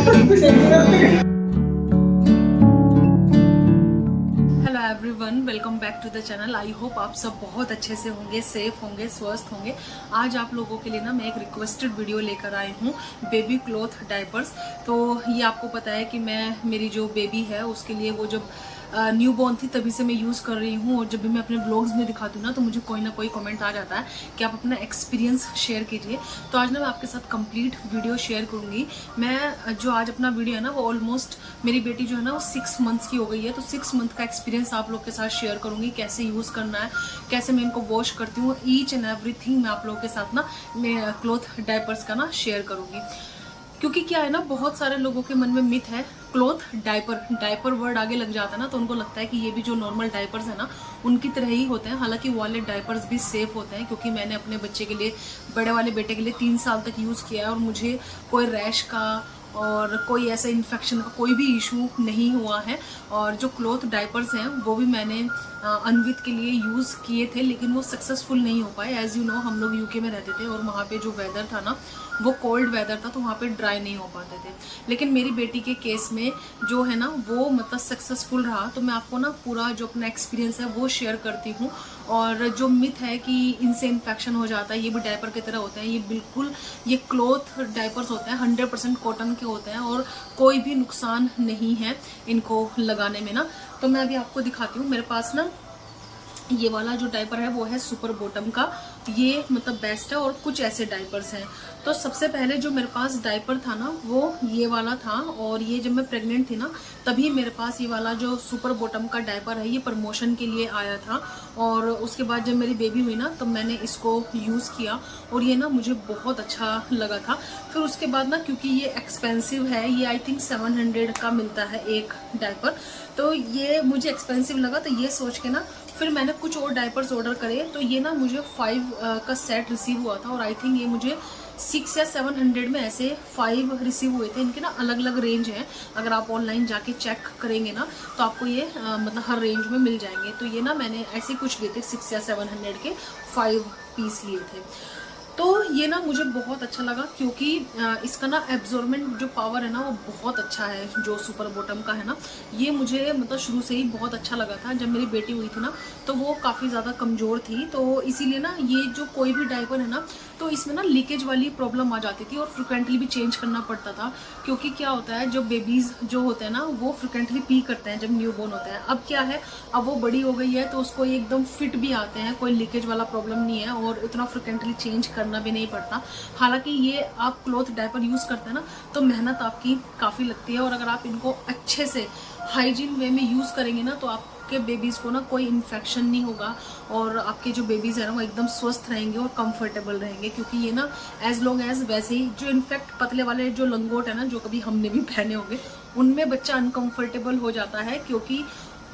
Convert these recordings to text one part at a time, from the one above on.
Hello everyone, welcome back to the channel. I hope आप सब बहुत अच्छे से होंगे, सेफ होंगे, स्वस्थ होंगे। आज आप लोगों के लिए ना मैं एक रिक्वेस्टेड वीडियो लेकर आई हूँ, बेबी क्लॉथ डायपर्स। तो ये आपको पता है कि मेरी जो बेबी है उसके लिए वो जब न्यू बॉर्न थी तभी से मैं यूज़ कर रही हूँ, और जब भी मैं अपने व्लॉग्स में दिखाती हूँ ना तो मुझे कोई ना कोई कमेंट आ जाता है कि आप अपना एक्सपीरियंस शेयर कीजिए। तो आज ना मैं आपके साथ कंप्लीट वीडियो शेयर करूँगी। मैं जो आज अपना वीडियो है ना वो ऑलमोस्ट मेरी बेटी जो है ना वो 6 मंथ्स की हो गई है, तो 6 मंथ का एक्सपीरियंस आप लोग के साथ शेयर करूँगी, कैसे यूज़ करना है, कैसे मैं इनको वॉश करती हूँ, ईच एंड एवरीथिंग मैं आप लोगों के साथ ना मैं क्लॉथ डायपर्स का ना शेयर करूँगी। क्योंकि क्या है ना, बहुत सारे लोगों के मन में मिथ है क्लॉथ डायपर वर्ड आगे लग जाता है ना तो उनको लगता है कि ये भी जो नॉर्मल डायपर्स है ना उनकी तरह ही होते हैं। हालांकि वो वाले डायपर्स भी सेफ होते हैं, क्योंकि मैंने अपने बच्चे के लिए, बड़े वाले बेटे के लिए 3 साल तक यूज़ किया है और मुझे कोई रैश का और कोई ऐसा इन्फेक्शन का कोई भी इशू नहीं हुआ है। और जो क्लॉथ डायपर्स हैं वो भी मैंने अनवित के लिए यूज़ किए थे, लेकिन वो सक्सेसफुल नहीं हो पाए। एज यू नो, हम लोग यूके में रहते थे और वहाँ पे जो वेदर था ना वो कोल्ड वेदर था, तो वहाँ पे ड्राई नहीं हो पाते थे। लेकिन मेरी बेटी के केस में जो है ना वो मतलब सक्सेसफुल रहा। तो मैं आपको ना पूरा जो अपना एक्सपीरियंस है वो शेयर करती हूँ। और जो मिथ है कि इनसे इन्फेक्शन हो जाता है, ये भी डायपर की तरह होते हैं, ये बिल्कुल, ये क्लॉथ डायपर्स होते हैं, 100% कॉटन के होते हैं और कोई भी नुकसान नहीं है इनको लगाने में ना। तो मैं अभी आपको दिखाती हूँ। मेरे पास ना ये वाला जो डायपर है वो है सुपर बॉटम का, ये मतलब बेस्ट है। और कुछ ऐसे डायपर्स हैं। तो सबसे पहले जो मेरे पास डायपर था ना वो ये वाला था, और ये जब मैं प्रेग्नेंट थी ना तभी मेरे पास ये वाला जो सुपर बॉटम का डायपर है ये प्रमोशन के लिए आया था। और उसके बाद जब मेरी बेबी हुई ना तो मैंने इसको यूज़ किया और ये ना मुझे बहुत अच्छा लगा था। फिर उसके बाद ना, क्योंकि ये एक्सपेंसिव है, ये आई थिंक 700 का मिलता है एक डायपर, तो ये मुझे एक्सपेंसिव लगा। तो ये सोच के ना फिर मैंने कुछ और डायपर्स ऑर्डर करे, तो ये ना मुझे 5 का सेट रिसीव हुआ था। और आई थिंक ये मुझे 6 या 700 में ऐसे 5 रिसीव हुए थे। इनके ना अलग अलग रेंज हैं, अगर आप ऑनलाइन जाके चेक करेंगे ना तो आपको ये मतलब हर रेंज में मिल जाएंगे। तो ये ना मैंने ऐसे कुछ लिए थे, 6 या 700 के 5 पीस लिए थे। तो ये ना मुझे बहुत अच्छा लगा, क्योंकि इसका ना एब्जॉर्बमेंट जो पावर है ना वो बहुत अच्छा है जो सुपर बॉटम का है ना। ये मुझे मतलब शुरू से ही बहुत अच्छा लगा था। जब मेरी बेटी हुई थी ना तो वो काफ़ी ज़्यादा कमज़ोर थी, तो इसीलिए ना ये जो कोई भी डायपर है ना तो इसमें ना लीकेज वाली प्रॉब्लम आ जाती थी और फ्रिक्वेंटली भी चेंज करना पड़ता था। क्योंकि क्या होता है, जो बेबीज़ जो होते हैं ना वो फ्रिक्वेंटली पी करते हैं जब न्यू बॉर्न होता है। अब क्या है, अब वो बड़ी हो गई है तो उसको ये एकदम फिट भी आते हैं, कोई लीकेज वाला प्रॉब्लम नहीं है और उतना फ्रिक्वेंटली चेंज करना भी नहीं पड़ता। हालांकि ये आप क्लॉथ डायपर यूज़ करते हैं ना तो मेहनत आपकी काफ़ी लगती है, और अगर आप इनको अच्छे से हाइजीन वे में यूज़ करेंगे ना तो आपके बेबीज़ को ना कोई इन्फेक्शन नहीं होगा और आपके जो बेबीज़ हैं ना वो एकदम स्वस्थ रहेंगे और कंफर्टेबल रहेंगे। क्योंकि ये ना एज लॉन्ग एज वैसे ही जो इनफैक्ट पतले वाले जो लंगोट है ना जो कभी हमने भी पहने होंगे उनमें बच्चा अनकंफर्टेबल हो जाता है, क्योंकि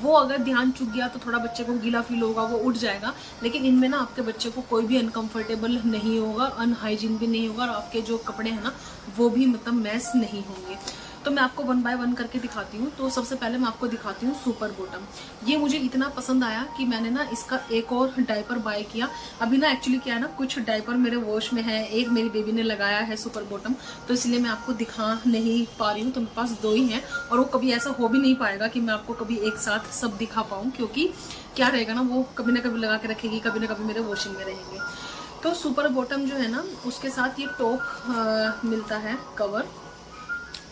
वो अगर ध्यान चुक गया तो थोड़ा बच्चे को गीला फील होगा, वो उठ जाएगा। लेकिन इनमें ना आपके बच्चे को कोई भी अनकंफर्टेबल नहीं होगा, अनहाइजीन भी नहीं होगा, और आपके जो कपड़े हैं ना वो भी मतलब मैस नहीं होंगे। तो मैं आपको 1 बाय 1 करके दिखाती हूँ। तो सबसे पहले मैं आपको दिखाती हूँ सुपर बॉटम। ये मुझे इतना पसंद आया कि मैंने ना इसका एक और डायपर बाय किया। अभी ना एक्चुअली क्या है ना, कुछ डायपर मेरे वॉश में है, एक मेरी बेबी ने लगाया है सुपर बॉटम, तो इसलिए मैं आपको दिखा नहीं पा रही हूँ। तो मेरे पास 2 ही हैं और वो कभी ऐसा हो भी नहीं पाएगा कि मैं आपको कभी एक साथ सब दिखा पाऊँ, क्योंकि क्या रहेगा ना वो कभी ना कभी लगा के रखेगी, कभी ना कभी मेरे वॉशिंग में रहेंगे। तो सुपर बॉटम जो है ना उसके साथ ये टॉप मिलता है कवर,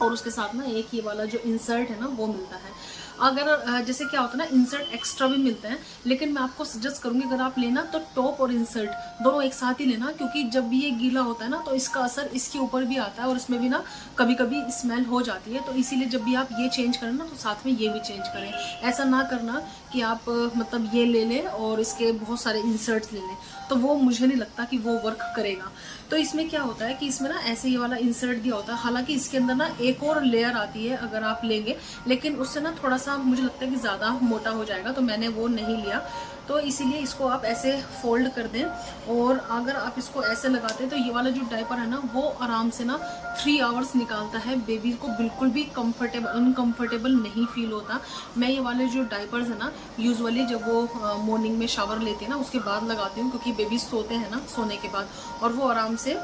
और उसके साथ ना एक ये वाला जो इंसर्ट है ना वो मिलता है। अगर जैसे क्या होता है ना, इंसर्ट एक्स्ट्रा भी मिलते हैं, लेकिन मैं आपको सजेस्ट करूंगी अगर आप लेना तो टॉप और इंसर्ट दोनों एक साथ ही लेना, क्योंकि जब भी ये गीला होता है ना तो इसका असर इसके ऊपर भी आता है और इसमें भी ना कभी कभी स्मेल हो जाती है। तो इसीलिए जब भी आप ये चेंज करें ना तो साथ में ये भी चेंज करें। ऐसा ना करना कि आप मतलब ये ले लें और इसके बहुत सारे इंसर्ट्स ले लें, तो वो मुझे नहीं लगता कि वो वर्क करेगा। तो इसमें क्या होता है कि इसमें ना ऐसे ये वाला इंसर्ट दिया होता है, हालांकि इसके अंदर ना एक और लेयर आती है अगर आप लेंगे, लेकिन उससे ना थोड़ा सा मुझे लगता है कि ज़्यादा मोटा हो जाएगा, तो मैंने वो नहीं लिया। तो इसीलिए इसको आप ऐसे फोल्ड कर दें, और अगर आप इसको ऐसे लगाते हैं तो ये वाला जो डायपर है ना वो आराम से ना 3 आवर्स निकालता है। बेबी को बिल्कुल भी अनकंफर्टेबल नहीं फील होता। मैं ये वाले जो डायपर्स है ना यूजुअली जब वो मॉर्निंग में शावर लेते हैं ना उसके बाद लगाती हूँ, क्योंकि बेबी सोते हैं ना सोने के बाद, और वो आराम से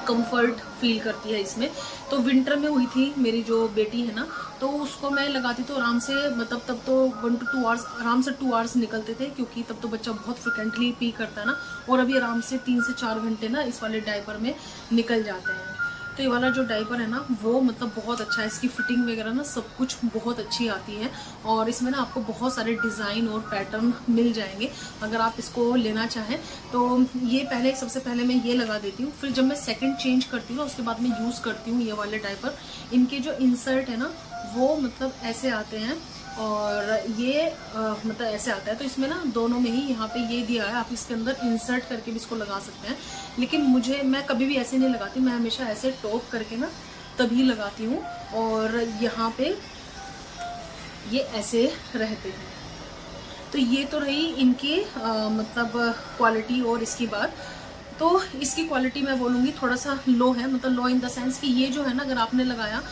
कंफर्ट फील करती है इसमें। तो विंटर में हुई थी मेरी जो बेटी है ना, तो उसको मैं लगाती तो आराम से, मतलब तब तो 1 to 2 आवर्स आराम से 2 आवर्स निकलते थे, क्योंकि तब तो बच्चा बहुत फ्रिक्वेंटली पी करता है ना। और अभी आराम से 3 से 4 घंटे ना इस वाले डायपर में निकल जाते हैं। तो ये वाला जो डायपर है ना वो मतलब बहुत अच्छा है, इसकी फिटिंग वगैरह ना सब कुछ बहुत अच्छी आती है। और इसमें ना आपको बहुत सारे डिज़ाइन और पैटर्न मिल जाएंगे अगर आप इसको लेना चाहें। तो ये सबसे पहले मैं ये लगा देती हूँ, फिर जब मैं सेकंड चेंज करती हूँ उसके बाद मैं यूज़ करती हूँ ये वाले डायपर। इनके जो इंसर्ट है ना वो मतलब ऐसे आते हैं, और ये मतलब ऐसे आता है। तो इसमें ना दोनों में ही यहाँ पे ये दिया है, आप इसके अंदर इंसर्ट करके भी इसको लगा सकते हैं। लेकिन मैं कभी भी ऐसे नहीं लगाती, मैं हमेशा ऐसे टॉप करके ना तभी लगाती हूँ। और यहाँ पे ये ऐसे रहते हैं। तो ये तो रही इनकी मतलब क्वालिटी। और इसकी बात, तो इसकी क्वालिटी मैं बोलूँगी थोड़ा सा लो है, मतलब लो इन द सेंस कि ये जो है ना अगर आपने लगाया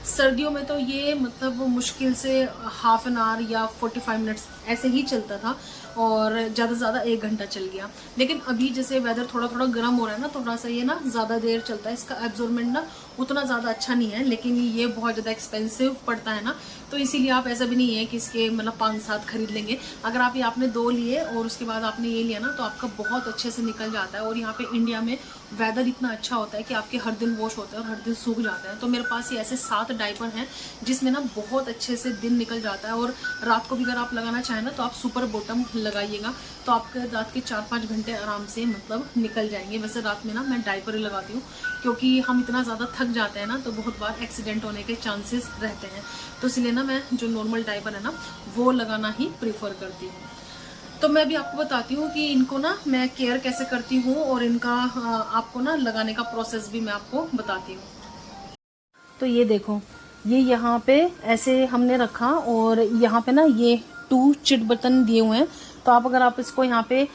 सर्दियों में तो ये मतलब मुश्किल से हाफ एन आवर या 45 मिनट्स ऐसे ही चलता था, और ज़्यादा से ज़्यादा 1 घंटा चल गया। लेकिन अभी जैसे वेदर थोड़ा थोड़ा गर्म हो रहा है ना, थोड़ा सा ये ना ज़्यादा देर चलता है। इसका एब्जॉर्बमेंट ना उतना ज़्यादा अच्छा नहीं है, लेकिन ये बहुत ज़्यादा एक्सपेंसिव पड़ता है ना, तो इसीलिए आप ऐसा भी नहीं है कि इसके मतलब 5-7 खरीद लेंगे। अगर आप ये आपने 2 लिए और उसके बाद आपने ये लिया ना तो आपका बहुत अच्छे से निकल जाता है। और यहाँ पे इंडिया में वेदर इतना अच्छा होता है कि आपके हर दिन वॉश होते हैं और हर दिन सूख जाते हैं। तो मेरे पास ये ऐसे 7 डायपर हैं जिसमें ना बहुत अच्छे से दिन निकल जाता है। और रात को भी अगर आप लगाना चाहें ना तो आप सुपर बॉटम लगाइएगा, तो आपके रात के 4-5 घंटे आराम से मतलब निकल जाएंगे। वैसे रात में ना मैं डायपर ही लगाती हूँ, क्योंकि हम इतना ज़्यादा थक जाते हैं ना तो बहुत बार एक्सीडेंट होने के चांसेस रहते हैं। तो इसलिए ना मैं जो नॉर्मल डायपर है ना वो लगाना ही प्रीफर करती हूँ। तो मैं भी आपको बताती हूँ कि इनको ना मैं केयर कैसे करती हूँ, और इनका आपको ना लगाने का प्रोसेस भी मैं आपको बताती हूँ। तो ये देखो, ये यहाँ पे ऐसे हमने रखा, और यहाँ पे ना ये 2 चिट बटन दिए हुए हैं। तो अगर आप इसको यहाँ पे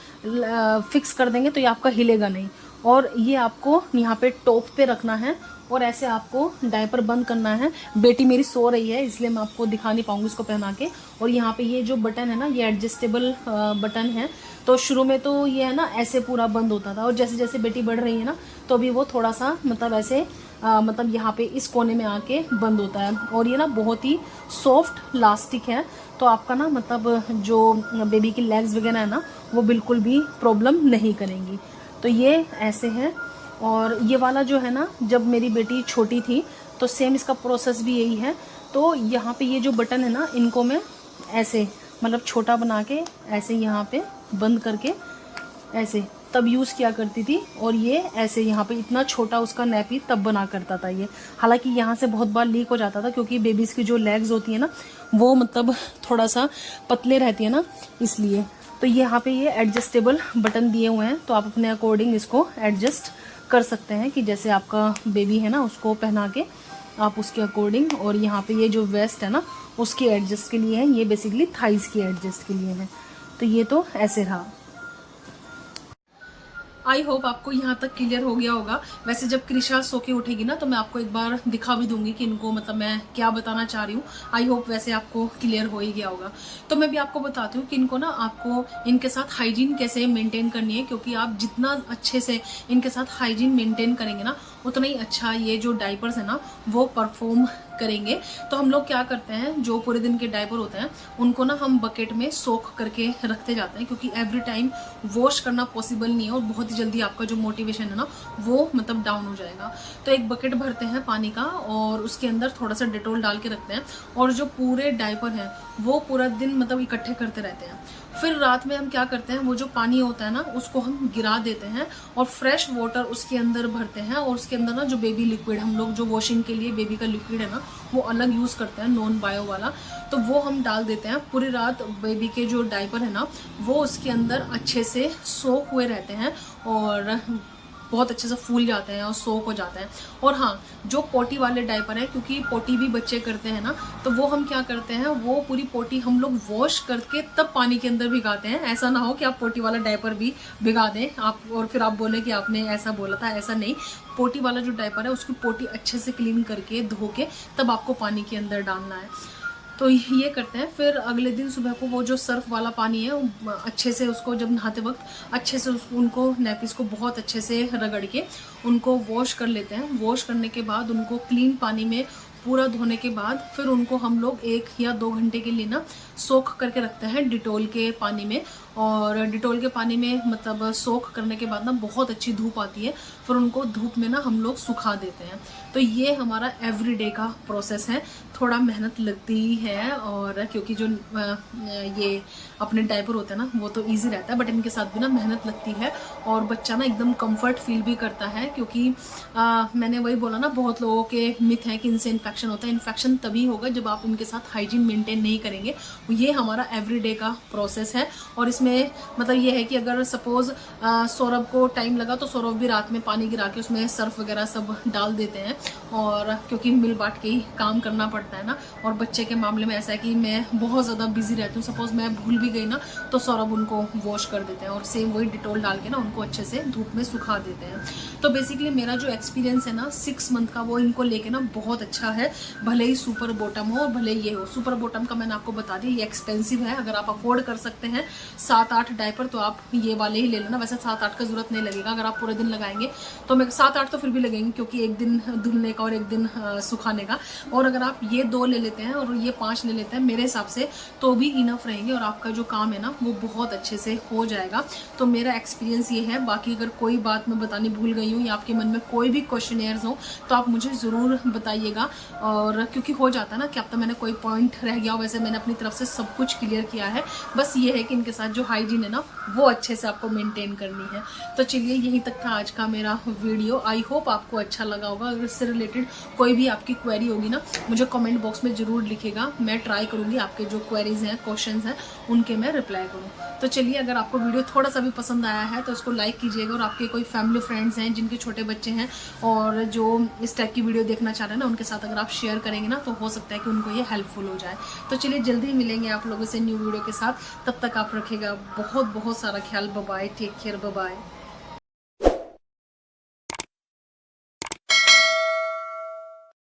फिक्स कर देंगे तो ये आपका हिलेगा नहीं। और ये आपको यहाँ पे टॉप पे रखना है, और ऐसे आपको डायपर बंद करना है। बेटी मेरी सो रही है इसलिए मैं आपको दिखा नहीं पाऊंगी इसको पहना के। और यहाँ पे ये जो बटन है ना ये एडजस्टेबल बटन है। तो शुरू में तो ये है ना ऐसे पूरा बंद होता था, और जैसे जैसे बेटी बढ़ रही है ना तो अभी वो थोड़ा सा मतलब ऐसे मतलब यहाँ पे इस कोने में आके बंद होता है। और ये ना बहुत ही सॉफ्ट लास्टिक है, तो आपका ना मतलब जो बेबी की लेग्स वगैरह है ना वो बिल्कुल भी प्रॉब्लम नहीं करेंगी। तो ये ऐसे है। और ये वाला जो है ना, जब मेरी बेटी छोटी थी तो सेम इसका प्रोसेस भी यही है। तो यहाँ पे ये जो बटन है ना इनको मैं ऐसे मतलब छोटा बना के ऐसे यहाँ पे बंद करके ऐसे तब यूज़ किया करती थी। और ये ऐसे यहाँ पे इतना छोटा उसका नैपी तब बना करता था ये। हालांकि यहाँ से बहुत बार लीक हो जाता था, क्योंकि बेबीज़ की जो लेग्स होती है ना वो मतलब थोड़ा सा पतले रहती है ना, इसलिए। तो यहाँ पे ये एडजस्टेबल बटन दिए हुए हैं, तो आप अपने अकॉर्डिंग इसको एडजस्ट कर सकते हैं कि जैसे आपका बेबी है ना उसको पहना के आप उसके अकॉर्डिंग। और यहाँ पे ये जो वेस्ट है ना उसकी एडजस्ट के लिए है, ये बेसिकली थाइस की एडजस्ट के लिए है। तो ये तो ऐसे रहा। आई होप आपको यहाँ तक क्लियर हो गया होगा। वैसे जब क्रिशा सो के उठेगी ना तो मैं आपको एक बार दिखा भी दूंगी कि इनको मतलब मैं क्या बताना चाह रही हूँ। आई होप वैसे आपको क्लियर हो ही गया होगा। तो मैं भी आपको बताती हूँ कि इनको ना आपको इनके साथ हाइजीन कैसे मेंटेन करनी है, क्योंकि आप जितना अच्छे से इनके साथ हाइजीन मेंटेन करेंगे ना उतना ही अच्छा ये जो डायपर्स है ना वो परफॉर्म करेंगे। तो हम लोग क्या करते हैं, जो पूरे दिन के डायपर होते हैं उनको ना हम बकेट में सोख करके रखते जाते हैं, क्योंकि एवरी टाइम वॉश करना पॉसिबल नहीं है और बहुत ही जल्दी आपका जो मोटिवेशन है ना वो मतलब डाउन हो जाएगा। तो एक बकेट भरते हैं पानी का और उसके अंदर थोड़ा सा डेटोल डाल के रखते हैं, और जो पूरे डायपर हैं वो पूरा दिन मतलब इकट्ठे करते रहते हैं। फिर रात में हम क्या करते हैं, वो जो पानी होता है ना उसको हम गिरा देते हैं और फ्रेश वाटर उसके अंदर भरते हैं। और उसके अंदर ना जो बेबी लिक्विड, हम लोग जो वॉशिंग के लिए बेबी का लिक्विड है ना वो अलग यूज़ करते हैं, नॉन बायो वाला, तो वो हम डाल देते हैं। पूरी रात बेबी के जो डायपर है ना वो उसके अंदर अच्छे से सोक हुए रहते हैं और बहुत अच्छे से फूल जाते हैं और सोक हो जाते हैं। और हाँ, जो पोटी वाले डायपर है, क्योंकि पोटी भी बच्चे करते हैं ना, तो वो हम क्या करते हैं, वो पूरी पोटी हम लोग वॉश करके तब पानी के अंदर भिगाते हैं। ऐसा ना हो कि आप पोटी वाला डायपर भी भिगा दें आप और फिर आप बोले कि आपने ऐसा बोला था, ऐसा नहीं। पोटी वाला जो डायपर है उसकी पोटी अच्छे से क्लीन करके धो के तब आपको पानी के अंदर डालना है। तो ये करते हैं। फिर अगले दिन सुबह को वो जो सर्फ वाला पानी है अच्छे से उसको जब नहाते वक्त अच्छे से उनको नैपीज को बहुत अच्छे से रगड़ के उनको वॉश कर लेते हैं। वॉश करने के बाद उनको क्लीन पानी में पूरा धोने के बाद फिर उनको हम लोग 1 या 2 घंटे के लिए ना सोख करके रखते हैं डिटोल के पानी में। और डिटोल के पानी में मतलब सोख करने के बाद ना बहुत अच्छी धूप आती है, फिर उनको धूप में ना हम लोग सुखा देते हैं। तो ये हमारा एवरीडे का प्रोसेस है। थोड़ा मेहनत लगती ही है, और क्योंकि जो ये अपने डायपर होते हैं ना वो तो इजी रहता है, बट इनके साथ भी ना मेहनत लगती है और बच्चा ना एकदम कंफर्ट फील भी करता है। क्योंकि मैंने वही बोला ना, बहुत लोगों के मिथ है कि इनसे इन्फेक्शन होता है। इन्फेक्शन तभी होगा जब आप इनके साथ हाइजीन मेंटेन नहीं करेंगे। ये हमारा एवरीडे का प्रोसेस है। और इसमें मतलब ये है कि अगर सपोज सौरभ को टाइम लगा तो सौरभ भी रात में पानी गिरा के उसमें सर्फ वगैरह सब डाल देते हैं, और क्योंकि मिल बांट के ही काम करना पड़ता है ना। और बच्चे के मामले में ऐसा है कि मैं बहुत ज़्यादा बिजी रहती हूँ, सपोज मैं भूल भी गई ना तो सौरभ उनको वॉश कर देते हैं और सेम वही डिटोल डाल के ना उनको अच्छे से धूप में सुखा देते हैं। तो बेसिकली मेरा जो एक्सपीरियंस है ना 6 मंथ का, वो इनको लेके ना बहुत अच्छा है। भले ही सुपर बॉटम हो और भले ये हो, सुपर बॉटम का मैंने आपको बता दिया ये एक्सपेंसिव है। अगर आप अफोर्ड कर सकते हैं 7-8 डायपर तो आप ये वाले ही ले लेना। वैसे 7-8 का जरूरत नहीं लगेगा अगर आप पूरे दिन लगाएंगे तो। मैं 7-8 तो फिर भी लगेंगे क्योंकि एक दिन धुलने का और एक दिन सुखाने का। और अगर आप ये 2 ले लेते हैं और ये 5 ले लेते हैं मेरे हिसाब से तो भी इनफ रहेंगे और आपका जो काम है ना वो बहुत अच्छे से हो जाएगा। तो मेरा एक्सपीरियंस ये है। बाकी अगर कोई बात मैं बतानी भूल गई हूँ या आपके मन में कोई भी क्वेश्चनेयर्स हो तो आप मुझे ज़रूर बताइएगा। और क्योंकि हो जाता है ना कि अब तक मैंने कोई पॉइंट रह गया हो, वैसे मैंने अपनी तरफ से सब कुछ क्लियर किया है। बस ये है कि इनके साथ जो हाइजीन है ना वो अच्छे से आपको मेंटेन करनी है। तो चलिए यहीं तक था आज का मेरा वीडियो। आई होप आपको अच्छा लगा होगा। अगर इससे रिलेटेड कोई भी आपकी क्वेरी होगी ना मुझे कमेंट बॉक्स में ज़रूर लिखेगा। मैं ट्राई करूँगी आपके जो क्वेरीज हैं, क्वेश्चंस हैं, उनके मैं रिप्लाई करूँ। तो चलिए, अगर आपको वीडियो थोड़ा सा भी पसंद आया है तो उसको लाइक कीजिएगा। और आपके कोई फैमिली फ्रेंड्स हैं जिनके छोटे बच्चे हैं और जो इस टाइप की वीडियो देखना चाह रहे हैं ना, उनके साथ अगर आप शेयर करेंगे ना तो हो सकता है कि उनको ये हेल्पफुल हो जाए। तो चलिए जल्दी ही मिलेंगे आप लोगों से न्यू वीडियो के साथ। तब तक आप रखेगा बहुत बहुत सारा ख्याल। Bye bye, take care, bye bye.